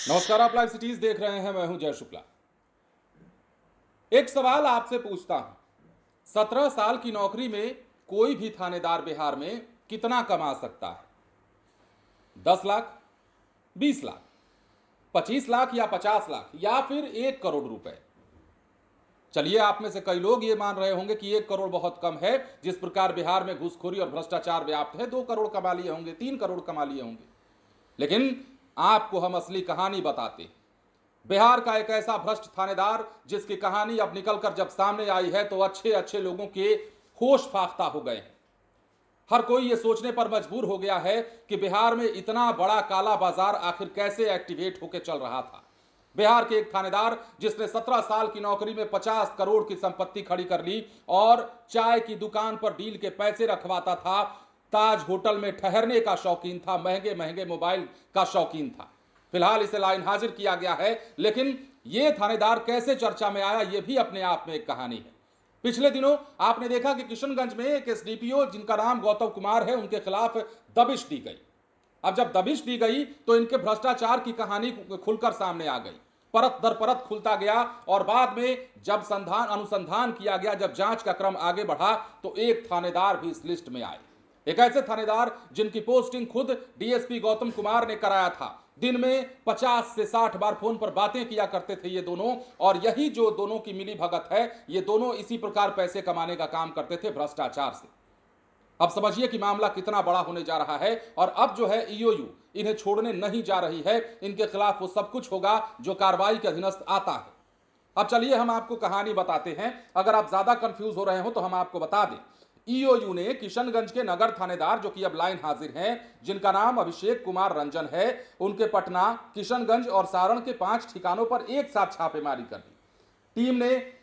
नमस्कार, आप live cities देख रहे हैं। मैं हूं जय शुक्ला। एक सवाल आपसे पूछता हूं, 17 साल की नौकरी में कोई भी थानेदार बिहार में कितना कमा सकता है? 10 लाख, 20 लाख, 25 लाख या 50 लाख या फिर 1 करोड़ रुपए? चलिए, आप में से कई लोग ये मान रहे होंगे कि 1 करोड़ बहुत कम है। जिस प्रकार बिहार में घूसखोरी और भ्रष्टाचार व्याप्त है, 2 करोड़ कमा लिए होंगे, 3 करोड़ कमा लिए होंगे। लेकिन आपको हम असली कहानी बताते हैं। बिहार का एक ऐसा भ्रष्ट थानेदार जिसकी कहानी अब निकलकर जब सामने आई है तो अच्छे अच्छे लोगों के होश फाख्ता हो गए हैं। हर कोई ये सोचने पर मजबूर हो गया है कि बिहार में इतना बड़ा काला बाजार आखिर कैसे एक्टिवेट होकर चल रहा था। बिहार के एक थानेदार जिसने 17 साल की नौकरी में 50 करोड़ की संपत्ति खड़ी कर ली और चाय की दुकान पर डील के पैसे रखवाता था, ताज होटल में ठहरने का शौकीन था, महंगे महंगे मोबाइल का शौकीन था। फिलहाल इसे लाइन हाजिर किया गया है, लेकिन यह थानेदार कैसे चर्चा में आया यह भी अपने आप में एक कहानी है। पिछले दिनों आपने देखा कि किशनगंज में एक एसडीपीओ जिनका नाम गौतम कुमार है, उनके खिलाफ दबिश दी गई। अब जब दबिश दी गई तो इनके भ्रष्टाचार की कहानी खुलकर सामने आ गई। परत दर परत खुलता गया और बाद में जब अनुसंधान किया गया, जब जांच का क्रम आगे बढ़ा तो एक थानेदार भी इस लिस्ट में आए। एक ऐसे थानेदार जिनकी पोस्टिंग खुद डीएसपी गौतम कुमार ने कराया था। दिन में 50 से 60 बार फोन पर बातें किया करते थे ये दोनों, और यही जो दोनों की मिली भगत है, ये दोनों इसी प्रकार पैसे कमाने का काम करते थे भ्रष्टाचार से। अब समझिए कि मामला कितना बड़ा होने जा रहा है। और अब जो है ईओयू इन्हें छोड़ने नहीं जा रही है। इनके खिलाफ वो सब कुछ होगा जो कार्रवाई के अधीनस्थ आता है। अब चलिए हम आपको कहानी बताते हैं। अगर आप ज्यादा कंफ्यूज हो रहे हो तो हम आपको बता दें, ईओयू ने किशनगंज के नगर थानेदार, जो कि अब लाइन हाजिर हैं, जिनका नाम अभिषेक कुमार रंजन है, उनके पटना, किशनगंज और सारण के 5 ठिकानों पर एक साथ छापेमारी कर दी। टीम ने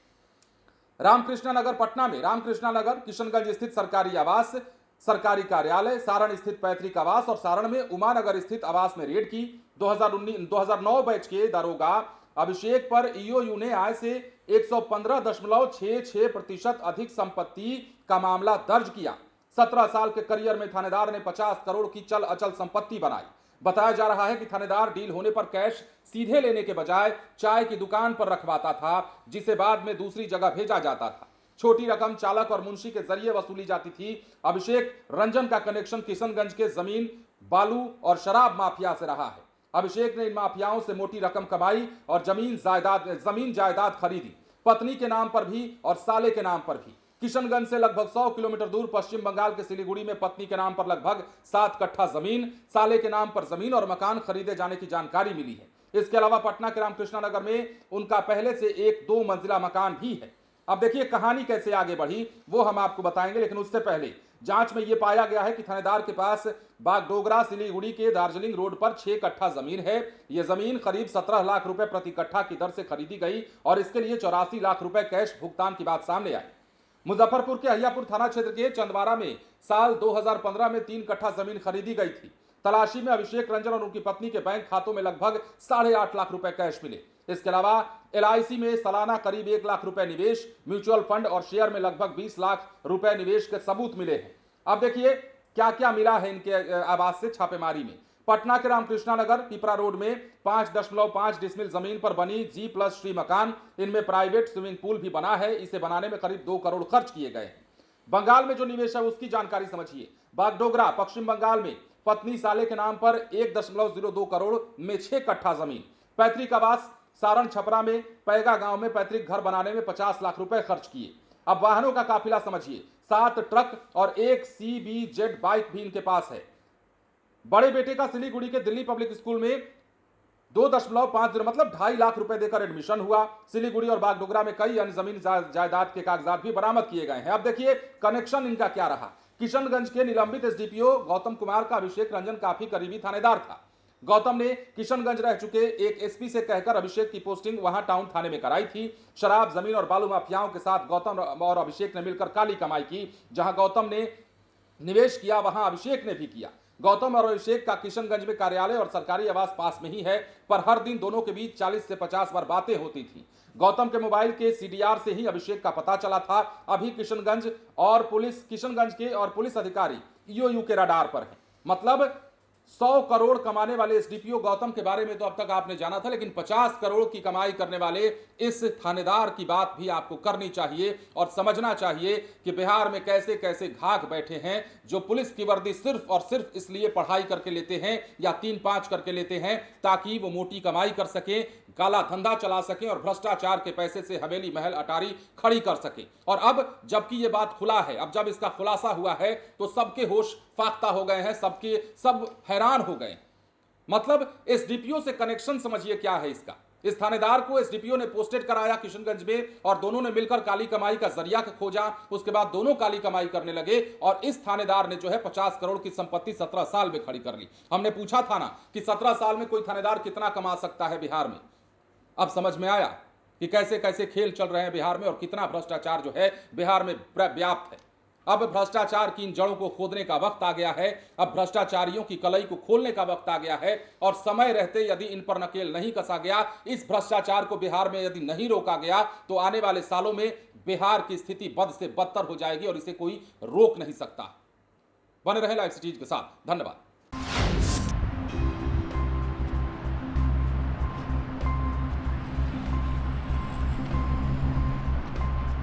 रामकृष्णा नगर पटना में, रामकृष्णा नगर, किशनगंज स्थित सरकारी आवास, सरकारी कार्यालय, सारण स्थित पैतृक आवास और सारण में उमानगर स्थित आवास में रेड की। 2009 बैच के दारोगा अभिषेक पर ईओयू ने आय से 115.66% अधिक संपत्ति का मामला दर्ज किया। 17 साल के करियर में थानेदार ने 50 करोड़ की चल अचल संपत्ति बनाई। बताया जा रहा है कि थानेदार डील होने पर कैश सीधे लेने के बजाय चाय की दुकान पर रखवाता था, जिसे बाद में दूसरी जगह भेजा जाता था। छोटी रकम चालक और मुंशी के जरिए वसूली जाती थी। अभिषेक रंजन का कनेक्शन किशनगंज के जमीन, बालू और शराब माफिया से रहा है। अभिषेक ने इन माफियाओं से मोटी रकम कमाई और जमीन जायदाद खरीदी, पत्नी के नाम पर भी और साले के नाम पर भी। किशनगंज से लगभग 100 किलोमीटर दूर पश्चिम बंगाल के सिलीगुड़ी में पत्नी के नाम पर लगभग 7 कट्ठा जमीन, साले के नाम पर जमीन और मकान खरीदे जाने की जानकारी मिली है। इसके अलावा पटना के रामकृष्णा नगर में उनका पहले से एक 2 मंजिला मकान भी है। अब देखिए कहानी कैसे आगे बढ़ी वो हम आपको बताएंगे, लेकिन उससे पहले जांच में यह पाया गया है कि थानेदार के पास बागडोगरा सिलीगुड़ी के दार्जिलिंग रोड पर 6 कट्ठा जमीन है। यह जमीन करीब 17 लाख रुपए प्रति कट्ठा की दर से खरीदी गई और इसके लिए 84 लाख रुपए कैश भुगतान की बात सामने आई। मुजफ्फरपुर के अहियापुर थाना क्षेत्र के चंदवारा में साल 2015 में 3 कट्ठा जमीन खरीदी गई थी। तलाशी में अभिषेक रंजन और उनकी पत्नी के बैंक खातों में लगभग 8.5 लाख रुपए कैश मिले। इसके अलावा एलआईसी में सालाना करीब 1 लाख रुपए निवेश, म्यूचुअल फंड और शेयर में लगभग 20 लाख रुपए निवेश के सबूत मिले हैं। अब देखिए क्या क्या मिला है इनके आवास से छापेमारी में। पटना के रामकृष्णा नगर पिपरा रोड में 5.5 डिसमिल जमीन पर बनी G+3 मकान, इनमें प्राइवेट स्विमिंग पूल भी बना है। इसे बनाने में करीब 2 करोड़ खर्च किए गए हैं। बंगाल में जो निवेश है उसकी जानकारी समझिए। बागडोगरा पश्चिम बंगाल में पत्नी साले के नाम पर 1.02 करोड़ में 6 कट्ठा जमीन। पैतृक आवास सारण छपरा में पैगा गांव में पैतृक घर बनाने में 50 लाख रुपए खर्च किए। अब वाहनों का काफिला समझिए, 7 ट्रक और एक CBZ बाइक भी इनके पास है। बड़े बेटे का सिलीगुड़ी के दिल्ली पब्लिक स्कूल में 2.50 मतलब 2.5 लाख रुपए देकर एडमिशन हुआ। सिलीगुड़ी और बागडोगरा में कई अन्य जमीन जायदाद के कागजात भी बरामद किए गए हैं। अब देखिए कनेक्शन इनका क्या रहा। किशनगंज के निलंबित एसडीपीओ गौतम कुमार का अभिषेक रंजन काफी करीबी थानेदार था। गौतम ने किशनगंज रह चुके एक एसपी से कहकर अभिषेक की पोस्टिंग वहां टाउन थाने में कराई थी। शराब, जमीन और बालू माफियाओं के साथ गौतम और अभिषेक ने मिलकर काली कमाई की। जहां गौतम ने निवेश किया वहां अभिषेक ने भी किया। गौतम और अभिषेक का किशनगंज में कार्यालय और सरकारी आवास पास में ही है, पर हर दिन दोनों के बीच 40 से 50 बार बातें होती थी। गौतम के मोबाइल के सीडीआर से ही अभिषेक का पता चला था। अभी किशनगंज के और पुलिस अधिकारी ईओयू के रडार पर हैं। मतलब 100 करोड़ कमाने वाले एसडीपीओ गौतम के बारे में तो अब तक आपने जाना था, लेकिन 50 करोड़ की कमाई करने वाले इस थानेदार की बात भी आपको करनी चाहिए और समझना चाहिए कि बिहार में कैसे कैसे घाघ बैठे हैं जो पुलिस की वर्दी सिर्फ और सिर्फ इसलिए पढ़ाई करके लेते हैं या 3-5 करके लेते हैं ताकि वो मोटी कमाई कर सके, काला धंधा चला सके और भ्रष्टाचार के पैसे से हवेली महल अटारी खड़ी कर सके। और अब जबकि ये बात खुला है, अब जब इसका खुलासा हुआ है तो सबके होश फाख्ता हो गए हैं, सब हैरान हो गए। मतलब एसडीपीओ से कनेक्शन समझिए क्या है इसका। इस थानेदार को एसडीपीओ ने पोस्टेड कराया किशनगंज में और दोनों ने मिलकर काली कमाई का जरिया खोजा। उसके बाद दोनों काली कमाई करने लगे और इस थानेदार ने जो है 50 करोड़ की संपत्ति 17 साल में खड़ी कर ली। हमने पूछा था ना कि 17 साल में कोई थानेदार कितना कमा सकता है बिहार में। अब समझ में आया कि कैसे कैसे खेल चल रहे हैं बिहार में और कितना भ्रष्टाचार जो है बिहार में व्याप्त है। अब भ्रष्टाचार की इन जड़ों को खोदने का वक्त आ गया है। अब भ्रष्टाचारियों की कलई को खोलने का वक्त आ गया है और समय रहते यदि इन पर नकेल नहीं कसा गया, इस भ्रष्टाचार को बिहार में यदि नहीं रोका गया तो आने वाले सालों में बिहार की स्थिति बद से बदतर हो जाएगी और इसे कोई रोक नहीं सकता। बने रहे लाइव सिटीज के साथ। धन्यवाद।